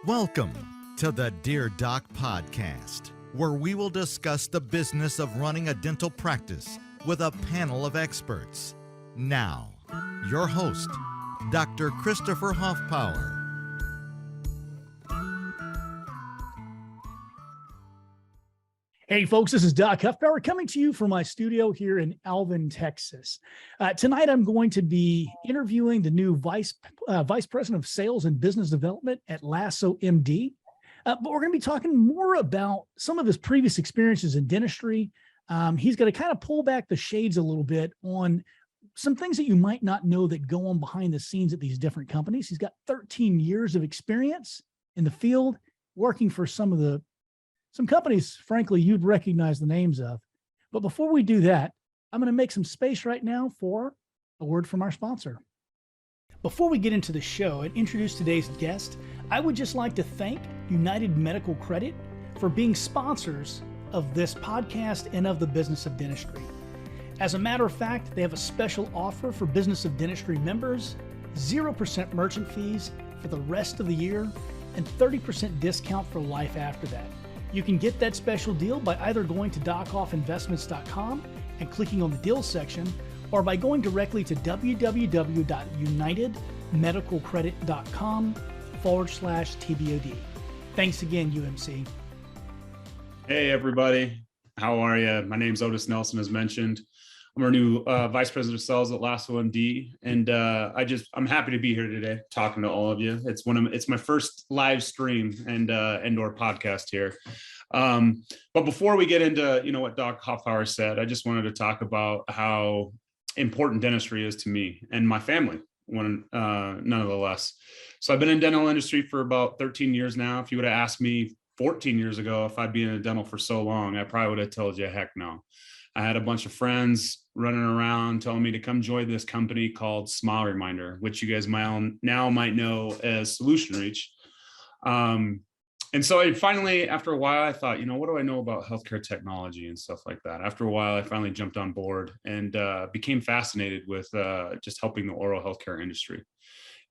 Welcome to the Dear Doc podcast, where we will discuss the business of running a dental practice with a panel of experts. Now, your host, Dr. Christopher Hoffpower. Hey folks, this is Doc Huffpower coming to you from my studio here in Alvin, Texas. Tonight I'm going to be interviewing the new Vice President of Sales and Business Development at Lasso MD. But we're going to be talking more about some of his previous experiences in dentistry. He's going to kind of pull back the shades a little bit on some things that you might not know that go on behind the scenes at these different companies. He's got 13 years of experience in the field, working for some companies, frankly, you'd recognize the names of. But before we do that, I'm going to make some space right now for a word from our sponsor. Before we get into the show and introduce today's guest, I would just like to thank United Medical Credit for being sponsors of this podcast and of the business of dentistry. As a matter of fact, they have a special offer for business of dentistry members, 0% merchant fees for the rest of the year, and 30% discount for life after that. You can get that special deal by either going to docoffinvestments.com and clicking on the deals section, or by going directly to www.unitedmedicalcredit.com/TBOD. Thanks again, UMC. Hey, everybody. How are you? My name's Otis Nelson, as mentioned. I'm our new Vice President of Sales at Lasso MD, and I'm happy to be here today talking to all of you. It's my first live stream and or podcast here. But before we get into what Doc Hoffpower said, I just wanted to talk about how important dentistry is to me and my family, nonetheless. So I've been in dental industry for about 13 years now. If you would have asked me 14 years ago if I'd be in a dental for so long, I probably would have told you heck no. I had a bunch of friends running around telling me to come join this company called Smile Reminder, which you guys now might know as Solution Reach. And so I finally, after a while, I thought, what do I know about healthcare technology and stuff like that? After a while, I finally jumped on board and became fascinated with just helping the oral healthcare industry.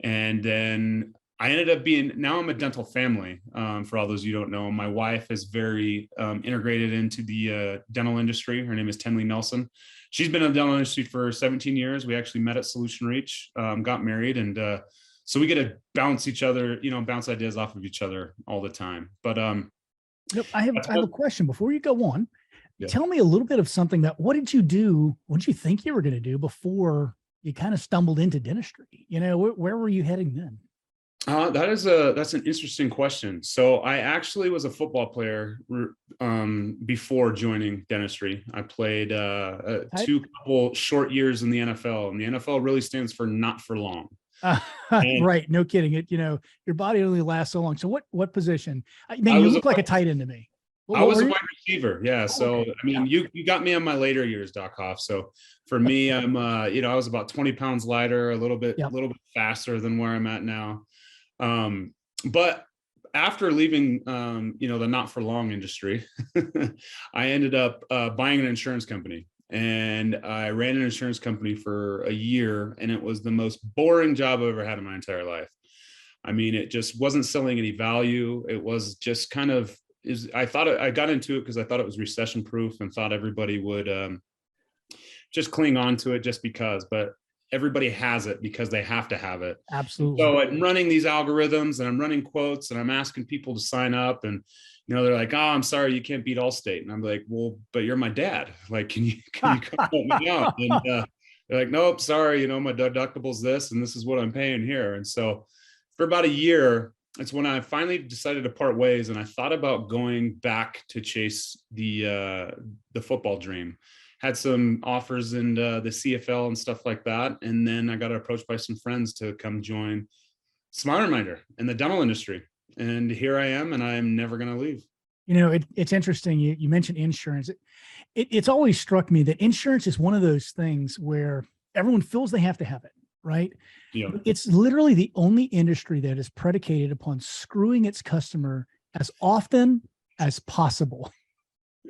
And then I ended up now I'm a dental family. For all those you don't know, my wife is very integrated into the dental industry. Her name is Tenley Nelson. She's been in the dental industry for 17 years. We actually met at Solution Reach, got married, and so we get to bounce ideas off of each other all the time. But I have a question before you go on. Yeah. Tell me a little bit of something that what did you do? What did you think you were going to do before you kind of stumbled into dentistry? Where were you heading then? That's an interesting question. So I actually was a football player before joining dentistry. I played couple short years in the NFL, and the NFL really stands for not for long. Right. No kidding. Your body only lasts so long. So what position? You look like a tight end to me. I was a wide receiver. Yeah. So, okay. You got me on my later years, Doc Hoff. So for me, I'm, I was about 20 pounds lighter, a little bit faster than where I'm at now. But after leaving, the not for long industry, I ended up buying an insurance company, and I ran an insurance company for a year, and it was the most boring job I've ever had in my entire life. It just wasn't selling any value. It was just I got into it because I thought it was recession proof and thought everybody would just cling on to it just because, but everybody has it because they have to have it. Absolutely. So I'm running these algorithms and I'm running quotes and I'm asking people to sign up, and they're like, "Oh, I'm sorry, you can't beat Allstate." And I'm like, "Well, but you're my dad. Like, can you come help me out?" And they're like, "Nope, sorry, my deductible's this and this is what I'm paying here." And so for about a year, it's when I finally decided to part ways, and I thought about going back to chase the football dream. Had some offers in the CFL and stuff like that. And then I got approached by some friends to come join Smile Reminder in the dental industry. And here I am, and I'm never going to leave. It's interesting. You mentioned insurance. It's always struck me that insurance is one of those things where everyone feels they have to have it, right? Yeah. It's literally the only industry that is predicated upon screwing its customer as often as possible.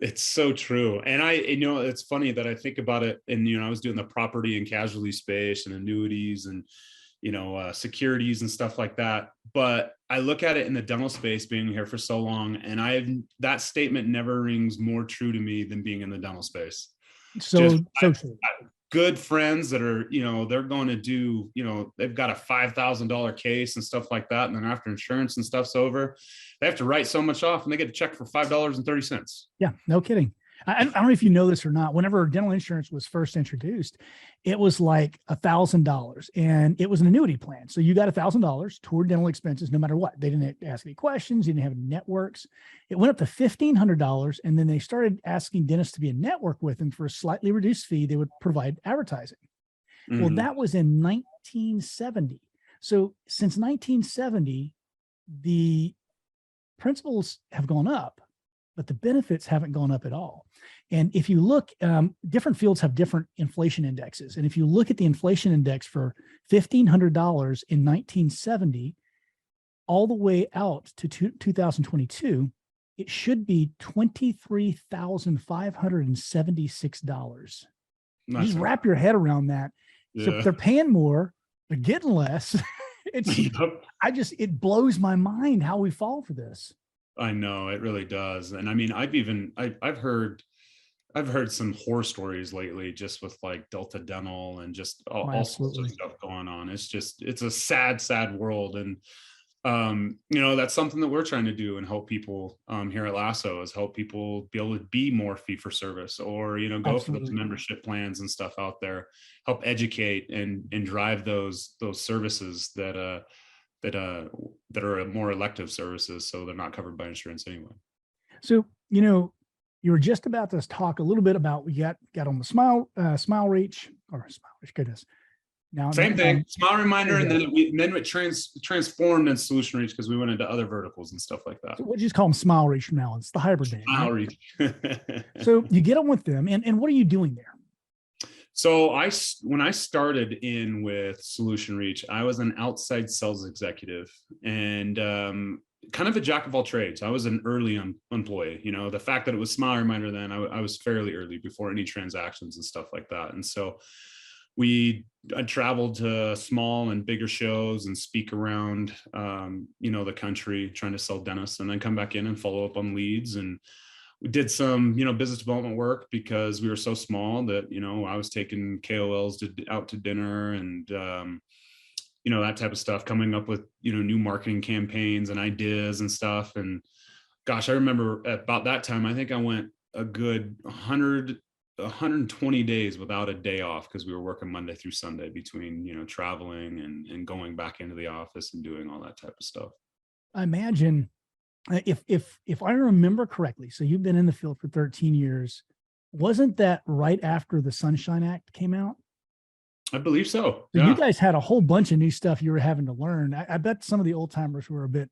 It's so true. And it's funny that I think about it, and, I was doing the property and casualty space and annuities and, securities and stuff like that. But I look at it in the dental space, being here for so long, and that statement never rings more true to me than being in the dental space. So true. Good friends that are, they're going to do, they've got a $5,000 case and stuff like that. And then after insurance and stuff's over, they have to write so much off and they get a check for $5.30. Yeah, no kidding. I don't know if you know this or not. Whenever dental insurance was first introduced, it was like $1,000 and it was an annuity plan. So you got $1,000 toward dental expenses, no matter what. They didn't ask any questions. You didn't have networks. It went up to $1,500. And then they started asking dentists to be a network with them for a slightly reduced fee. They would provide advertising. Mm-hmm. Well, that was in 1970. So since 1970, the principles have gone up, but the benefits haven't gone up at all. And if you look, different fields have different inflation indexes. And if you look at the inflation index for $1,500 in 1970, all the way out to 2022, it should be $23,576. Just wrap your head around that. Yeah. So they're paying more, they're getting less. It blows my mind how we fall for this. I know it really does. And I mean, I've heard some horror stories lately, just with like Delta Dental and just all sorts of stuff going on. It's a sad world. And, that's something that we're trying to do and help people here at Lasso, is help people be able to be more fee for service, or, go for those membership plans and stuff out there, help educate and drive those services that are more elective services, so they're not covered by insurance anyway. So, you were just about to talk a little bit about, we got on the Smile Reach, goodness. Now same thing, Smile Reminder, and then it transformed in Solution Reach because we went into other verticals and stuff like that. So we'll just call them Smile Reach from now. It's the hybrid name. Smile Reach. So you get on with them, and what are you doing there? So when I started in with Solution Reach, I was an outside sales executive and kind of a jack of all trades. I was an early employee. The fact that it was Smile Reminder then, I was fairly early before any transactions and stuff like that. And so I traveled to small and bigger shows and speak around, the country trying to sell dentists, and then come back in and follow up on leads. And we did some, business development work because we were so small that, I was taking KOLs out to dinner and, that type of stuff, coming up with, new marketing campaigns and ideas and stuff. And gosh, I remember about that time, I think I went a good 120 days without a day off because we were working Monday through Sunday between, traveling and going back into the office and doing all that type of stuff. I imagine if I remember correctly, so you've been in the field for 13 years, wasn't that right after the Sunshine Act came out? I believe so. Yeah. You guys had a whole bunch of new stuff you were having to learn. I bet some of the old timers were a bit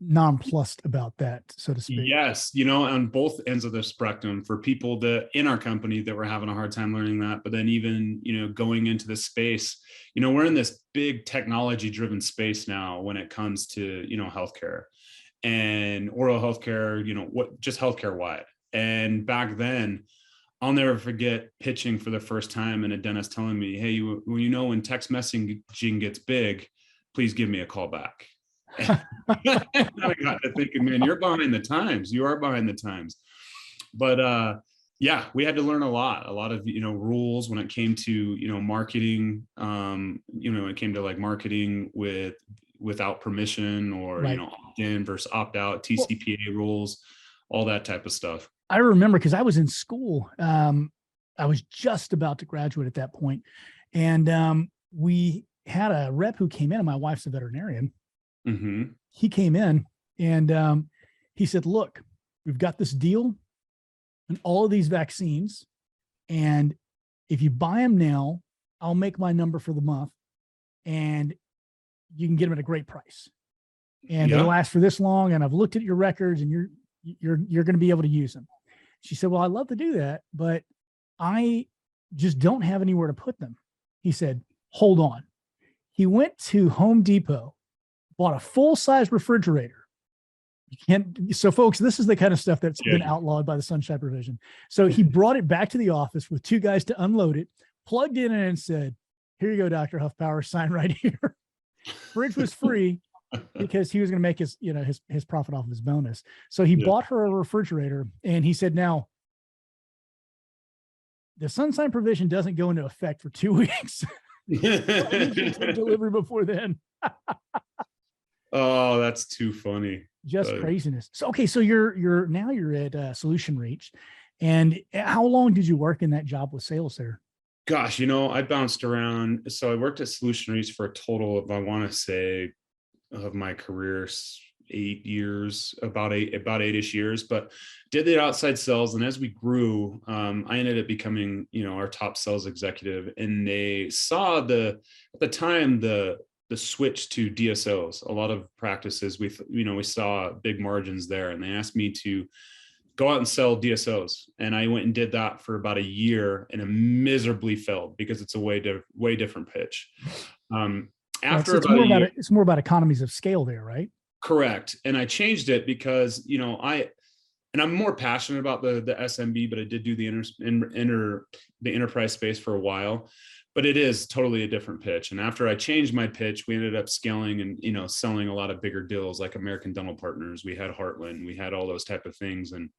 nonplussed about that, so to speak. Yes, on both ends of the spectrum, for people that in our company that were having a hard time learning that, but then even, going into this space, we're in this big technology driven space now when it comes to, healthcare and oral healthcare, just healthcare wide. And back then, I'll never forget pitching for the first time and a dentist telling me, hey, when text messaging gets big, please give me a call back. I got to thinking, man, you're behind the times. You are behind the times. But we had to learn a lot of, rules when it came to, marketing, when it came to like marketing without permission or, right. Opt in versus opt out, TCPA rules, all that type of stuff. I remember because I was in school. I was just about to graduate at that point. And we had a rep who came in, and my wife's a veterinarian. Mm-hmm. He came in and he said, look, we've got this deal and all of these vaccines. And if you buy them now, I'll make my number for the month and you can get them at a great price. And they'll last for this long. And I've looked at your records and you're going to be able to use them. She said, well, I'd love to do that, but I just don't have anywhere to put them. He said, hold on. He went to Home Depot, bought a full-size refrigerator. You can't. So folks, this is the kind of stuff that's been outlawed by the Sunshine Provision. So he brought it back to the office with two guys to unload it, plugged in and said, here you go, Dr. Huffpower, sign right here. Fridge was free because he was going to make his, his profit off of his bonus. So he bought her a refrigerator, and he said, now the sunshine provision doesn't go into effect for 2 weeks. I need you to take delivery before then. Oh, that's too funny. Just craziness. So, okay. So you're at Solution Reach, and how long did you work in that job with sales there? Gosh, I bounced around. So I worked at Solution Reach for a total of, I want to say, of my career, 8 years, about eight-ish years, but did the outside sales. And as we grew, I ended up becoming, our top sales executive. And they saw at the time, the switch to DSOs. A lot of practices, we saw big margins there, and they asked me to go out and sell DSOs. And I went and did that for about a year, and it miserably failed because it's a way different pitch. It's more about economies of scale there, right? Correct. And I changed it because, I'm more passionate about the SMB, but I did do the enterprise space for a while, but it is totally a different pitch. And after I changed my pitch, we ended up scaling and, selling a lot of bigger deals like American Dental Partners. We had Heartland, we had all those type of things. And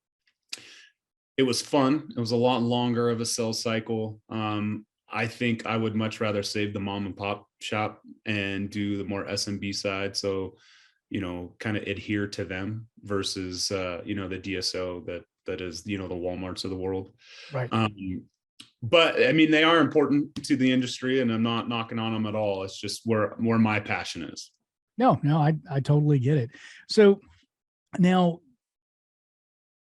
it was fun. It was a lot longer of a sales cycle. I think I would much rather save the mom and pop shop and do the more SMB side. So, kind of adhere to them versus, the DSO that is, the Walmarts of the world. Right. But I mean, they are important to the industry, and I'm not knocking on them at all. It's just where my passion is. No, I totally get it. So now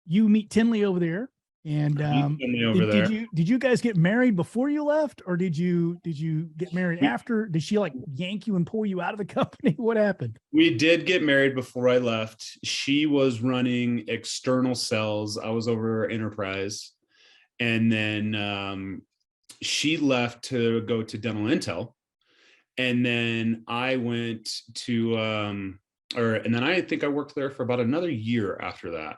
you meet Tinley over there. And did you guys get married before you left, or did you get married after? Did she like yank you and pull you out of the company? What happened? We did get married before I left. She was running external sales. I was over enterprise, and then she left to go to Dental Intel, and then I went to and then I think I worked there for about another year after that,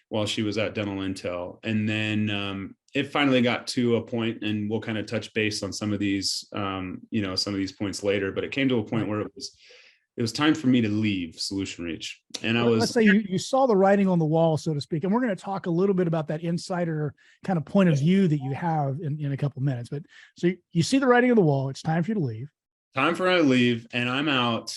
while she was at Dental Intel. And then it finally got to a point, and we'll kind of touch base on some of these, some of these points later, but it came to a point where it was time for me to leave Solution Reach. And let's say you saw the writing on the wall, so to speak. And we're going to talk a little bit about that insider kind of point of view that you have in a couple of minutes. But so you see the writing on the wall, it's time for you to leave. Time for me to leave. And I'm out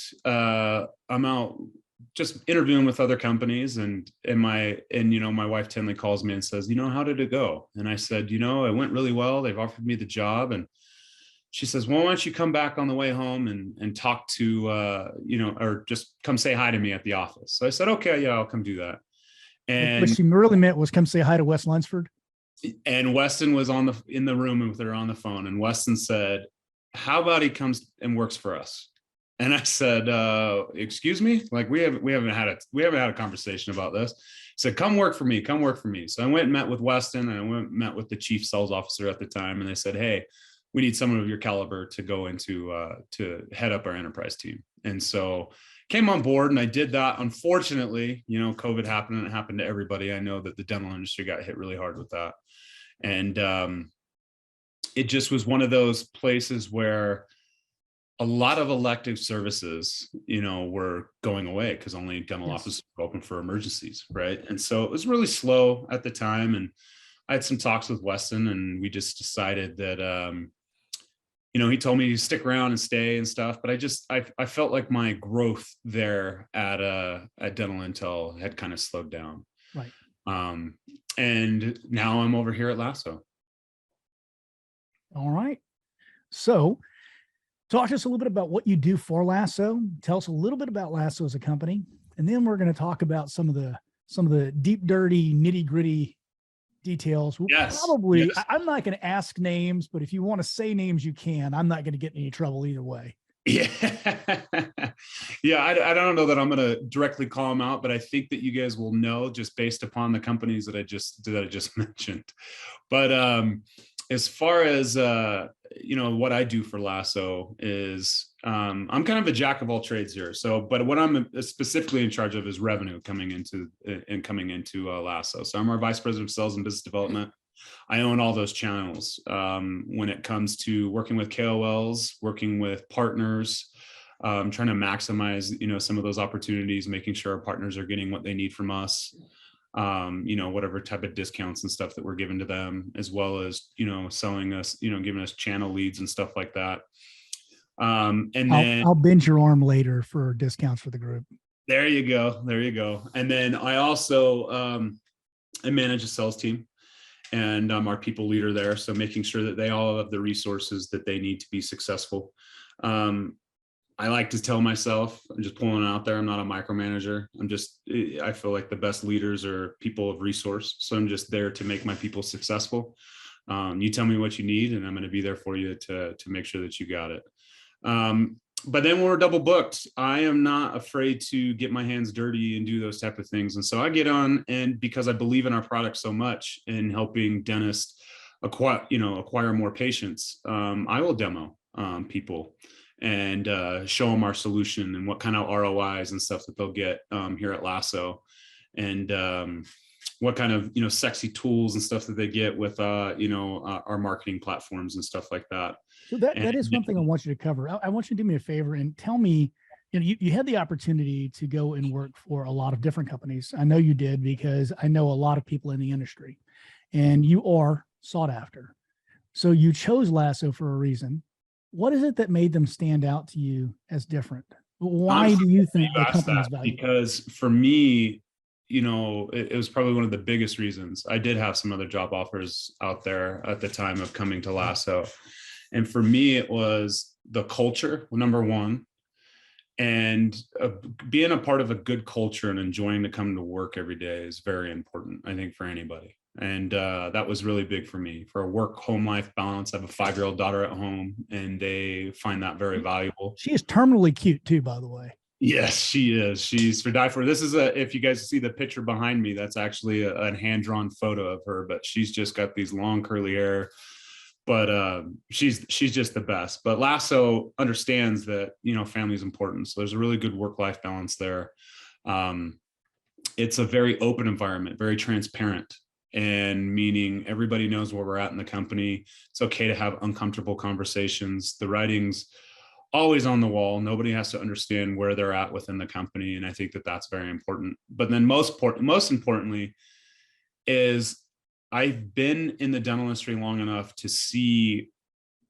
just interviewing with other companies, and my wife Tinley calls me and says, how did it go? And I said, it went really well. They've offered me the job. And she says, well, why don't you come back on the way home and talk to, or just come say hi to me at the office. So I said, okay, yeah, I'll come do that. And what she really meant was come say hi to Wes Lunsford. And Weston was in the room with her on the phone. And Weston said, how about he comes and works for us? And I said, excuse me, like we haven't had a conversation about this. He said, come work for me. So I went and met with Weston, and I went and met with the chief sales officer at the time. And they said, hey, we need someone of your caliber to go into, to head up our enterprise team. And so came on board, and I did that. Unfortunately, COVID happened, and it happened to everybody. I know that the dental industry got hit really hard with that. And it just was one of those places where a lot of elective services, were going away because only dental offices were open for emergencies, right? And so it was really slow at the time. And I had some talks with Weston, and we just decided that, he told me to stick around and stay and stuff. But I felt like my growth there at Dental Intel had kind of slowed down. Right. And now I'm over here at Lasso. All right. So talk to us a little bit about what you do for Lasso. Tell us a little bit about Lasso as a company, and then we're going to talk about some of the deep, dirty, nitty gritty details. Yes. I'm not going to ask names, but if you want to say names, you can. I'm not going to get in any trouble either way. Yeah. Yeah. I don't know that I'm going to directly call them out, but I think that you guys will know just based upon the companies that I just mentioned. But, as far as, what I do for Lasso is, I'm kind of a jack of all trades here. So, but what I'm specifically in charge of is revenue coming into Lasso. So I'm our vice president of sales and business development. I own all those channels. When it comes to working with KOLs, working with partners, trying to maximize, some of those opportunities, making sure our partners are getting what they need from us. Whatever type of discounts and stuff that we're giving to them, as well as, selling us, giving us channel leads and stuff like that. I'll bend your arm later for discounts for the group. There you go. And then I also, I manage a sales team, and I'm our people leader there. So making sure that they all have the resources that they need to be successful. I like to tell myself, I'm just pulling it out there, I'm not a micromanager. I feel like the best leaders are people of resource. So I'm just there to make my people successful. You tell me what you need, and I'm going to be there for you to make sure that you got it. But then when we're double booked, I am not afraid to get my hands dirty and do those type of things. And so I get on, and because I believe in our product so much and helping dentists acquire more patients, I will demo people and show them our solution and what kind of ROIs and stuff that they'll get here at Lasso, and what kind of sexy tools and stuff that they get with our marketing platforms and stuff like that. So that is one thing I want you to cover. I want you to do me a favor and tell me, you had the opportunity to go and work for a lot of different companies. I know you did, because I know a lot of people in the industry, and you are sought after. So you chose Lasso for a reason. What is it that made them stand out to you as different? Why do you think the company is valuable? Because for me, it was probably one of the biggest reasons. I did have some other job offers out there at the time of coming to Lasso. And for me, it was the culture, number one, and being a part of a good culture and enjoying to come to work every day is very important, I think, for anybody. And that was really big for me, for a work-home life balance. I have a 5-year-old daughter at home, and they find that very valuable. She is terminally cute too, by the way. Yes, she is. She's for die for. This is if you guys see the picture behind me, that's actually a hand-drawn photo of her, but she's just got these long curly hair. But she's just the best. But Lasso understands that, family is important. So there's a really good work-life balance there. It's a very open environment, very transparent, and meaning everybody knows where we're at in the company. It's okay to have uncomfortable conversations. The writing's always on the wall. Nobody has to understand where they're at within the company. And I think that that's very important. But then most importantly is I've been in the dental industry long enough to see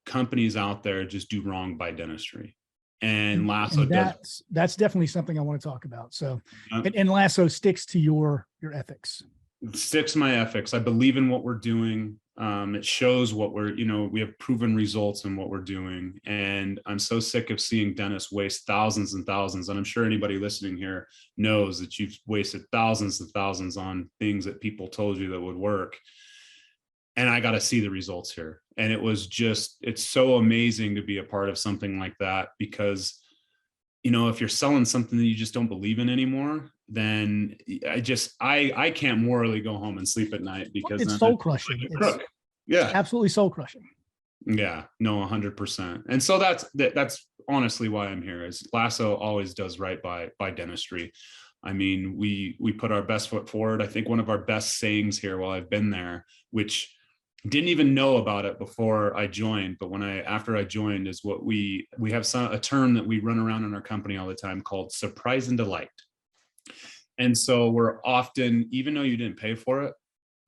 companies out there just do wrong by dentistry. And Lasso does. That's definitely something I want to talk about. So, and Lasso sticks to your ethics. It sticks to my ethics. I believe in what we're doing. It shows what we have proven results in what we're doing. And I'm so sick of seeing dentists waste thousands and thousands. And I'm sure anybody listening here knows that you've wasted thousands and thousands on things that people told you that would work. And I got to see the results here. And it's so amazing to be a part of something like that, because, if you're selling something that you just don't believe in anymore, then I can't morally go home and sleep at night, because it's soul crushing. Yeah, absolutely soul crushing. Yeah, no, 100%. And so that's honestly why I'm here. Is Lasso always does right by dentistry. I mean, we put our best foot forward. I think one of our best sayings here while I've been there, which didn't even know about it before I joined, but after I joined, is what we have a term that we run around in our company all the time called surprise and delight. And so we're often, even though you didn't pay for it,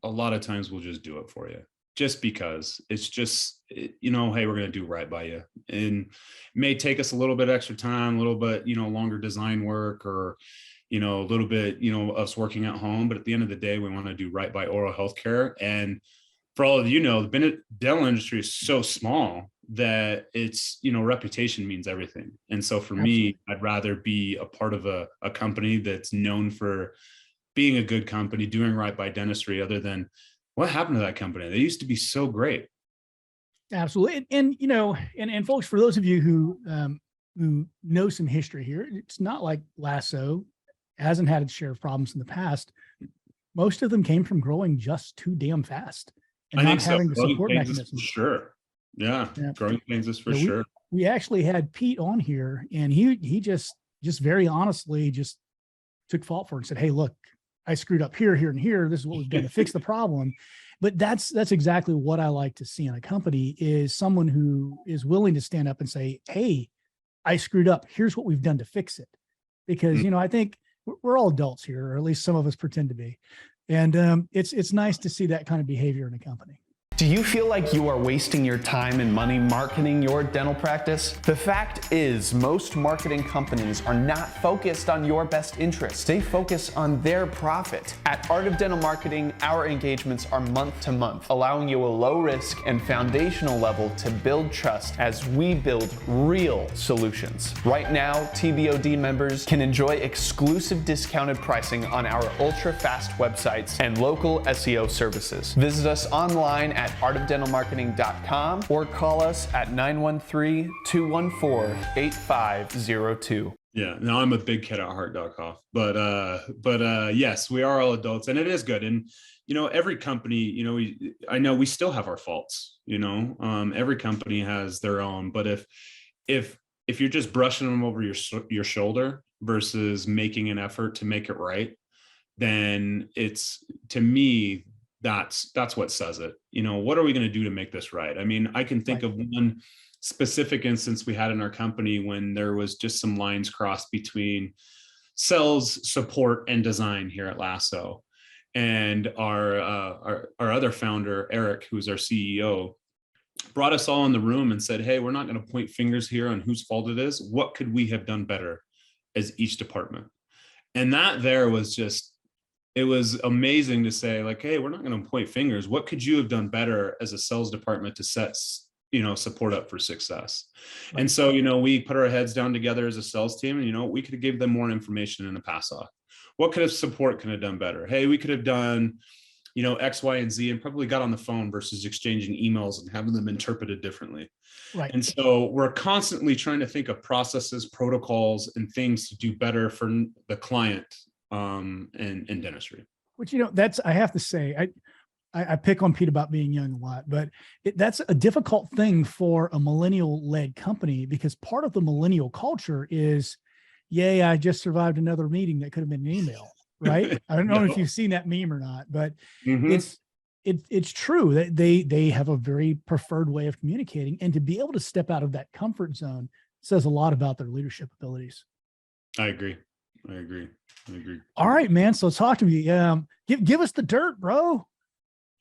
a lot of times we'll just do it for you, just because it's just, hey, we're going to do right by you. And it may take us a little bit extra time, a little bit, longer design work, or, a little bit, us working at home. But at the end of the day, we want to do right by oral healthcare. And for all of the dental industry is so small that it's, reputation means everything. And so for me, I'd rather be a part of a company that's known for being a good company, doing right by dentistry, other than what happened to that company. They used to be so great. Absolutely. And folks, for those of you who know some history here, it's not like Lasso hasn't had its share of problems in the past. Most of them came from growing just too damn fast. And not having the support mechanism. Sure. Yeah. Growing pains is for sure. We actually had Pete on here, and he just very honestly just took fault for it and said, hey, look, I screwed up here, here, and here. This is what we've done to fix the problem. But that's exactly what I like to see in a company, is someone who is willing to stand up and say, hey, I screwed up. Here's what we've done to fix it. Because, I think we're all adults here, or at least some of us pretend to be. And it's nice to see that kind of behavior in a company. Do you feel like you are wasting your time and money marketing your dental practice? The fact is, most marketing companies are not focused on your best interest. They focus on their profit. At Art of Dental Marketing, our engagements are month to month, allowing you a low risk and foundational level to build trust as we build real solutions. Right now, TBOD members can enjoy exclusive discounted pricing on our ultra-fast websites and local SEO services. Visit us online at artofdentalmarketing.com or call us at 913-214-8502. Yeah, no, I'm a big kid at heart.com, but yes, we are all adults, and it is good. And, every company, I know we still have our faults, every company has their own, but if you're just brushing them over your shoulder versus making an effort to make it right, then it's, to me, that's what says it. What are we going to do to make this right? I mean, I can think of one specific instance we had in our company when there was just some lines crossed between sales, support, and design here at Lasso. And our other founder, Eric, who's our CEO, brought us all in the room and said, hey, we're not going to point fingers here on whose fault it is. What could we have done better as each department? And that there was just, it was amazing to say, like, hey, we're not going to point fingers. What could you have done better as a sales department to set, support up for success? Right. And so, we put our heads down together as a sales team, and, we could have given them more information in a pass off. What could have support could have done better? Hey, we could have done, X, Y, and Z, and probably got on the phone versus exchanging emails and having them interpreted differently. Right. And so we're constantly trying to think of processes, protocols, and things to do better for the client. In dentistry. Which, that's, I have to say, I pick on Pete about being young a lot, but that's a difficult thing for a millennial led company, because part of the millennial culture is, yay, I just survived another meeting that could have been an email, right? I don't know if you've seen that meme or not, but it's true that they have a very preferred way of communicating, and to be able to step out of that comfort zone says a lot about their leadership abilities. I agree. All right, man. So talk to me. Give us the dirt, bro.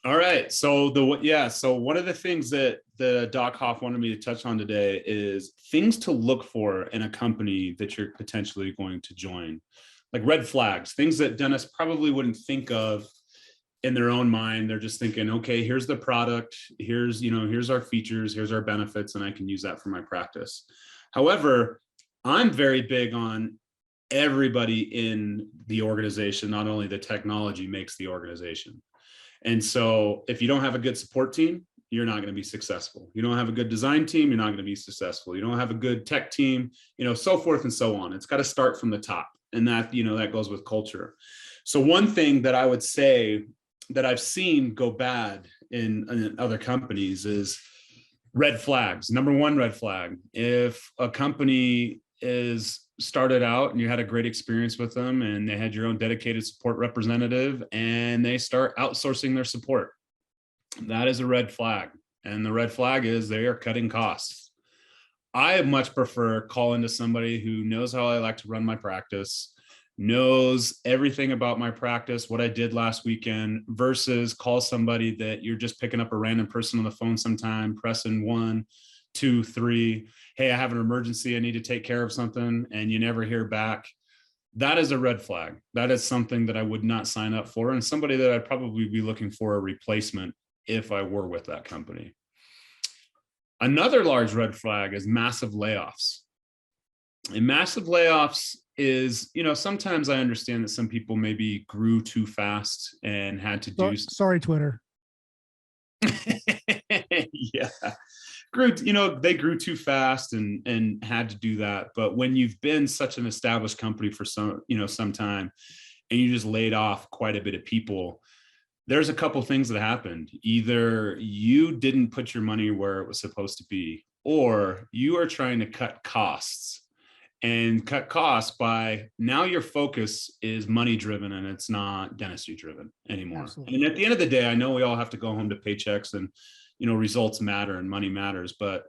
All right. So one of the things that the Doc Hoff wanted me to touch on today is things to look for in a company that you're potentially going to join, like red flags, things that dentists probably wouldn't think of in their own mind. They're just thinking, okay, here's the product, here's our features, here's our benefits, and I can use that for my practice. However, I'm very big on everybody in the organization, not only the technology makes the organization. And so if you don't have a good support team, you're not going to be successful. You don't have a good design team, you're not going to be successful. You don't have a good tech team, so forth and so on. It's got to start from the top. And that, that goes with culture. So one thing that I would say that I've seen go bad in other companies is red flags. Number one red flag: if a company is started out and you had a great experience with them and they had your own dedicated support representative and they start outsourcing their support, that is a red flag. And the red flag is they are cutting costs. I much prefer calling to somebody who knows how I like to run my practice, knows everything about my practice, what I did last weekend, versus call somebody that you're just picking up a random person on the phone sometime, pressing 1, 2, 3. Hey, I have an emergency, I need to take care of something, and you never hear back. That is a red flag. That is something that I would not sign up for, and somebody that I'd probably be looking for a replacement if I were with that company. Another large red flag is massive layoffs. And massive layoffs is, sometimes I understand that some people maybe grew too fast and had to do. Sorry, Twitter. Yeah. They grew too fast and had to do that. But when you've been such an established company for some time, and you just laid off quite a bit of people, there's a couple things that happened. Either you didn't put your money where it was supposed to be, or you are trying to cut costs and cut costs by now your focus is money driven and it's not dentistry driven anymore. Absolutely. And at the end of the day, I know we all have to go home to paychecks and, results matter and money matters, but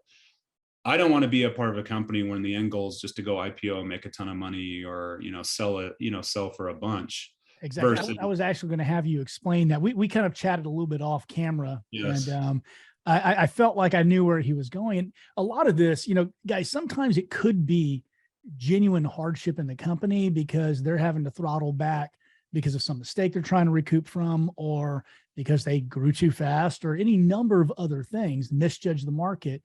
I don't want to be a part of a company when the end goal is just to go IPO and make a ton of money or, sell it, sell for a bunch. Exactly. Versus, I was actually going to have you explain that. We kind of chatted a little bit off camera, yes. and I felt like I knew where he was going. And a lot of this, guys, sometimes it could be genuine hardship in the company because they're having to throttle back because of some mistake they're trying to recoup from, or because they grew too fast, or any number of other things, misjudge the market.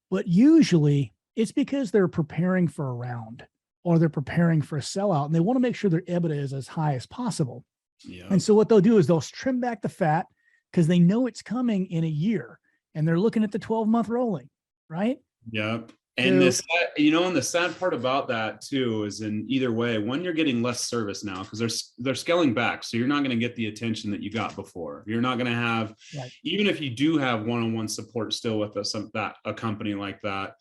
But usually it's because they're preparing for a round or they're preparing for a sellout, and they want to make sure their EBITDA is as high as possible. Yeah. And so what they'll do is they'll trim back the fat because they know it's coming in a year, and they're looking at the 12-month rolling, right? Yep. And this, and the sad part about that too is in either way, one, you're getting less service now because they're scaling back. So you're not going to get the attention that you got before. You're not going to have, right. Even if you do have one-on-one support still with a company like that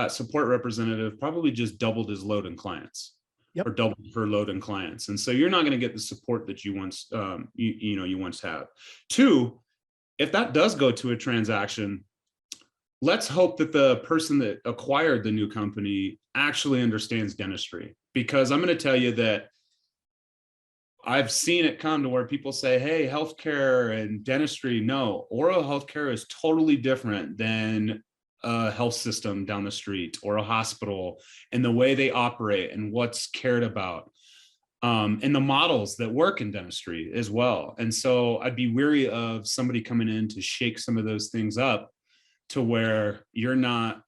support representative probably just doubled his load in clients. Yep. Or doubled her load in clients. And so you're not going to get the support that you once, you once have. Two, if that does go to a transaction, let's hope that the person that acquired the new company actually understands dentistry, because I'm going to tell you that I've seen it come to where people say, hey, healthcare and dentistry. No, oral healthcare is totally different than a health system down the street or a hospital, and the way they operate and what's cared about. And the models that work in dentistry as well. And so I'd be weary of somebody coming in to shake some of those things up to where they're not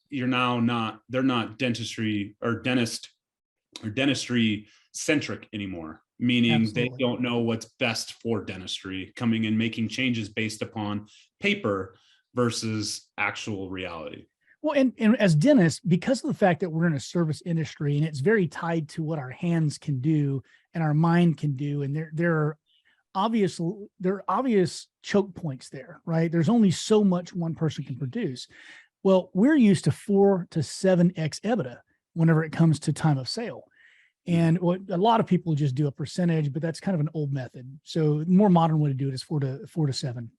dentistry or dentistry centric anymore, meaning Absolutely. They don't know what's best for dentistry, coming in, making changes based upon paper versus actual reality. Well, and as dentists, because of the fact that we're in a service industry and it's very tied to what our hands can do and our mind can do, and there are obvious choke points there, right? There's only so much one person can produce. Well, we're used to 4 to 7x EBITDA whenever it comes to time of sale. And what a lot of people just do a percentage, but that's kind of an old method. So the more modern way to do it is 4 to 7.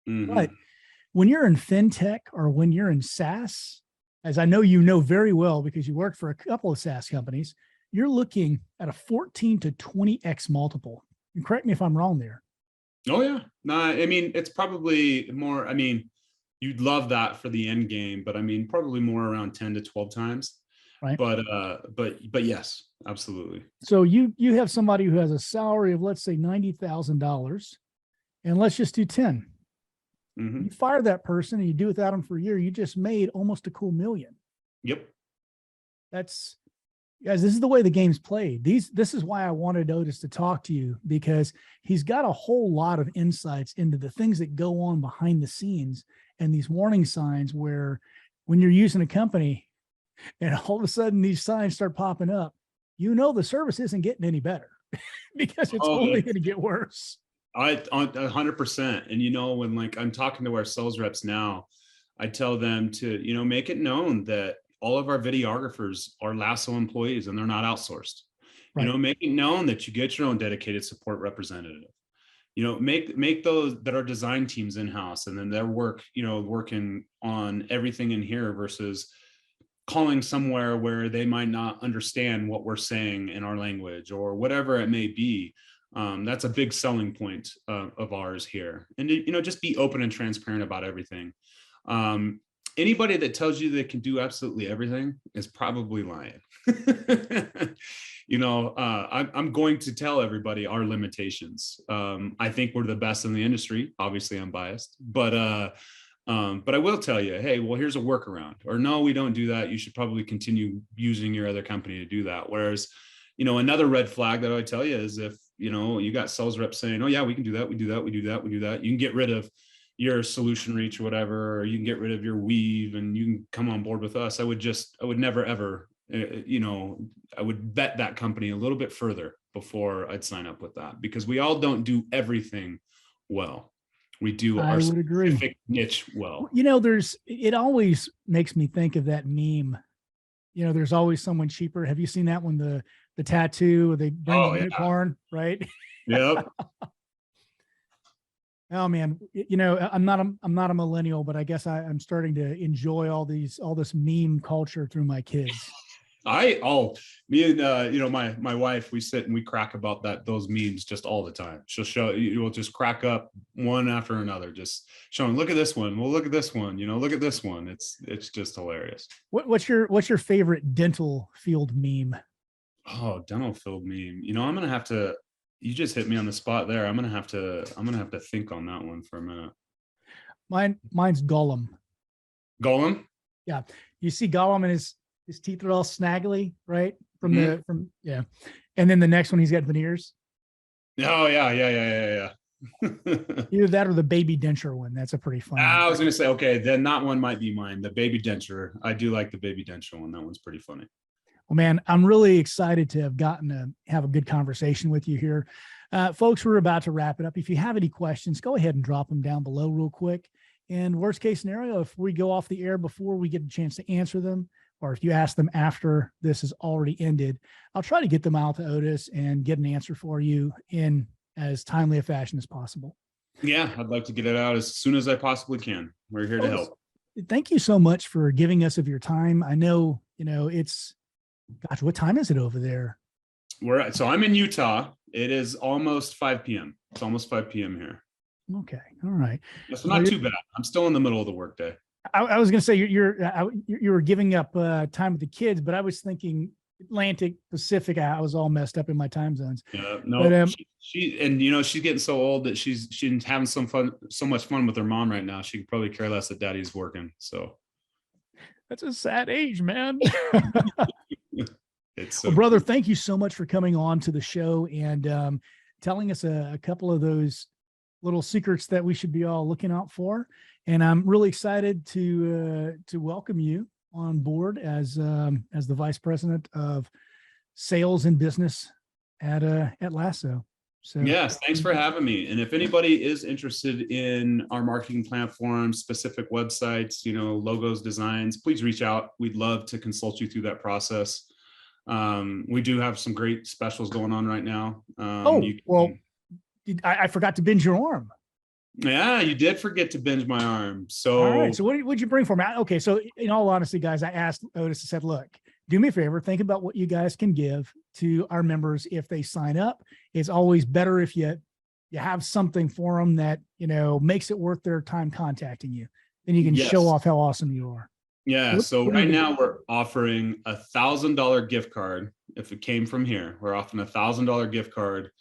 Mm-hmm. But when you're in fintech or when you're in SaaS, as I know you know very well because you worked for a couple of SaaS companies, you're looking at a 14 to 20x multiple. And correct me if I'm wrong there. Oh yeah. No, I mean, it's probably more, you'd love that for the end game, but probably more around 10 to 12 times. Right. But yes, absolutely. So you have somebody who has a salary of, let's say, $90,000, and let's just do 10. Mm-hmm. You fire that person and you do without them for a year, you just made almost a cool $1 million. Yep. Guys, this is the way the game's played. This is why I wanted Otis to talk to you, because he's got a whole lot of insights into the things that go on behind the scenes and these warning signs where when you're using a company and all of a sudden these signs start popping up, the service isn't getting any better because it's only going to get worse. 100%. And when I'm talking to our sales reps now, I tell them to, make it known that all of our videographers are Lasso employees and they're not outsourced. Right. Make it known that you get your own dedicated support representative. Make those that are design teams in-house, and then their work, working on everything in here versus calling somewhere where they might not understand what we're saying in our language or whatever it may be. That's a big selling point of ours here. And, just be open and transparent about everything. Anybody that tells you they can do absolutely everything is probably lying. I'm going to tell everybody our limitations. I think we're the best in the industry. Obviously I'm biased, but I will tell you, hey, well, here's a workaround, or no, we don't do that. You should probably continue using your other company to do that. Whereas, another red flag that I would tell you is if, you got sales reps saying, oh yeah, we can do that. We do that. We do that. We do that. You can get rid of your solution reach or whatever, or you can get rid of your weave and you can come on board with us. I would never, ever, I would vet that company a little bit further before I'd sign up with that, because we all don't do everything well. We do our specific niche well. It always makes me think of that meme there's always someone cheaper. Have you seen that one? The tattoo, they bring the unicorn, right? Yep. Oh man, I'm not a millennial, but I guess I'm starting to enjoy all this meme culture through my kids. Me and my wife, we sit and we crack about those memes just all the time. We'll just crack up one after another, just showing, look at this one. Well, look at this one, look at this one. It's just hilarious. What's your favorite dental field meme? Oh, dental field meme. I'm gonna have to, you just hit me on the spot there. I'm gonna have to think on that one for a minute. Mine's Gollum. Gollum? Yeah. You see Gollum and his teeth are all snaggly, right? And then the next one, he's got veneers. Oh yeah. Either that or the baby denture one. That's a pretty fun one. I was gonna say, okay, then that one might be mine. The baby denture. I do like the baby denture one. That one's pretty funny. Well, man, I'm really excited to have gotten to have a good conversation with you here. Folks, we're about to wrap it up. If you have any questions, go ahead and drop them down below real quick. And worst case scenario, if we go off the air before we get a chance to answer them, or if you ask them after this has already ended, I'll try to get them out to Otis and get an answer for you in as timely a fashion as possible. Yeah, I'd like to get it out as soon as I possibly can. We're here to help. Thank you so much for giving us of your time. I know, gosh, what time is it over there? So I'm in Utah. It is almost 5 p.m. It's almost 5 p.m. here. Okay. All right. It's not too bad. I'm still in the middle of the workday. I was going to say you were giving up time with the kids, but I was thinking Atlantic, Pacific. I was all messed up in my time zones. Yeah, no, but, she's getting so old that she's having so much fun with her mom right now. She could probably care less that daddy's working. So that's a sad age, man. It's well, brother, thank you so much for coming on to the show and telling us a couple of those little secrets that we should be all looking out for. And I'm really excited to welcome you on board as the Vice President of Sales and Business at Lasso. So yes, thanks for having me. And if anybody is interested in our marketing platform, specific websites, logos, designs, please reach out. We'd love to consult you through that process. We do have some great specials going on right now. I forgot to binge your arm. Yeah, you did forget to binge my arm. So, all right. So what'd you bring for me? Okay. So in all honesty, guys, I asked Otis, I said, look, do me a favor, think about what you guys can give to our members if they sign up. It's always better if you have something for them that, makes it worth their time contacting you. Then you can show off how awesome you are. Yeah. So right now we're offering $1,000 gift card. If it came from here, we're offering $1,000 gift card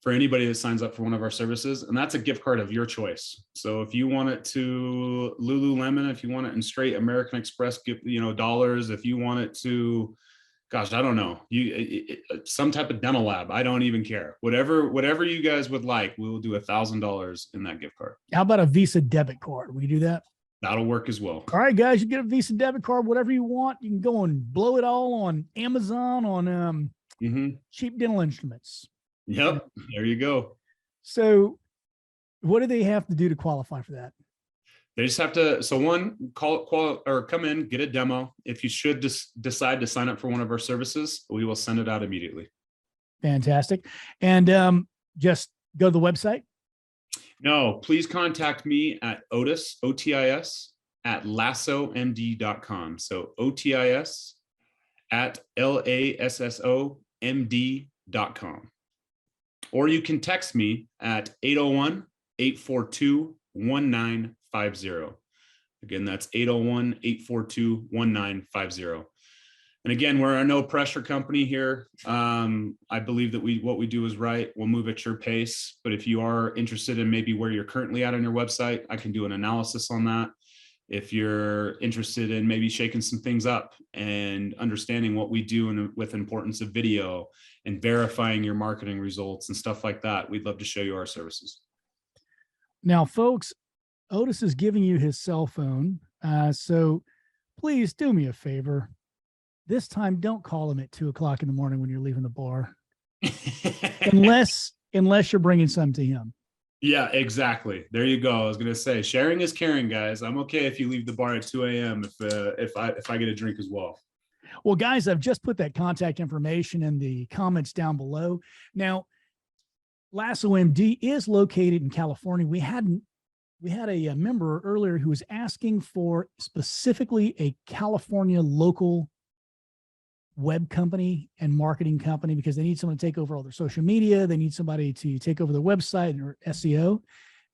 for anybody that signs up for one of our services. And that's a gift card of your choice. So if you want it to Lululemon, if you want it in straight American Express, dollars, if you want it to, gosh, I don't know, some type of dental lab, I don't even care. Whatever you guys would like, we will do $1,000 in that gift card. How about a Visa debit card? Will you do that? That'll work as well. All right, guys, you get a Visa debit card, whatever you want. You can go and blow it all on Amazon on cheap dental instruments. Yep. There you go. So what do they have to do to qualify for that? They just have to, call or come in, get a demo. If you should decide to sign up for one of our services, we will send it out immediately. Fantastic. And just go to the website. No, please contact me at Otis, OTIS, at lassomd.com. So OTIS at LASSOMD.com. Or you can text me at 801-842-1950. Again, that's 801-842-1950. And again, we're a no pressure company here. I believe that what we do is right. We'll move at your pace. But if you are interested in maybe where you're currently at on your website, I can do an analysis on that. If you're interested in maybe shaking some things up and understanding what we do with importance of video and verifying your marketing results and stuff like that, we'd love to show you our services. Now, folks, Otis is giving you his cell phone. So please do me a favor. This time, don't call him at 2:00 in the morning when you're leaving the bar, unless you're bringing some to him. Yeah, exactly. There you go. I was going to say, sharing is caring, guys. I'm okay if you leave the bar at 2 a.m. if I get a drink as well. Well, guys, I've just put that contact information in the comments down below. Now, Lasso MD is located in California. We had a member earlier who was asking for specifically a California local web company and marketing company because they need someone to take over all their social media. They need somebody to take over their website or SEO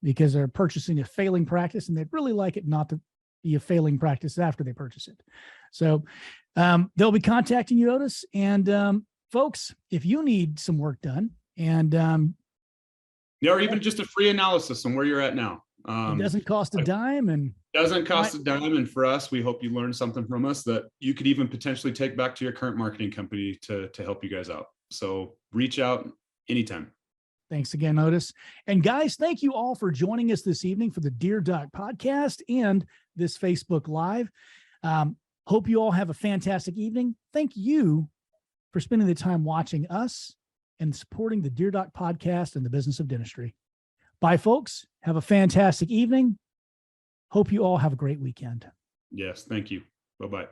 because they're purchasing a failing practice and they'd really like it not to be a failing practice after they purchase it. So they'll be contacting you, Otis. And folks, if you need some work done and yeah, or even just a free analysis on where you're at now. It doesn't cost a dime, and doesn't cost a dime. And for us, we hope you learned something from us that you could even potentially take back to your current marketing company to help you guys out. So reach out anytime. Thanks again, Otis. And guys, thank you all for joining us this evening for the Dear Doc podcast and this Facebook Live. Hope you all have a fantastic evening. Thank you for spending the time watching us and supporting the Dear Doc podcast and the business of dentistry. Bye, folks. Have a fantastic evening. Hope you all have a great weekend. Yes, thank you. Bye-bye.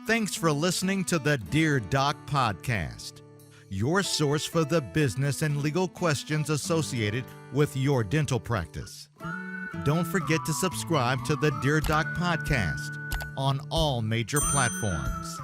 Thanks for listening to the Dear Doc podcast, your source for the business and legal questions associated with your dental practice. Don't forget to subscribe to the Dear Doc podcast on all major platforms.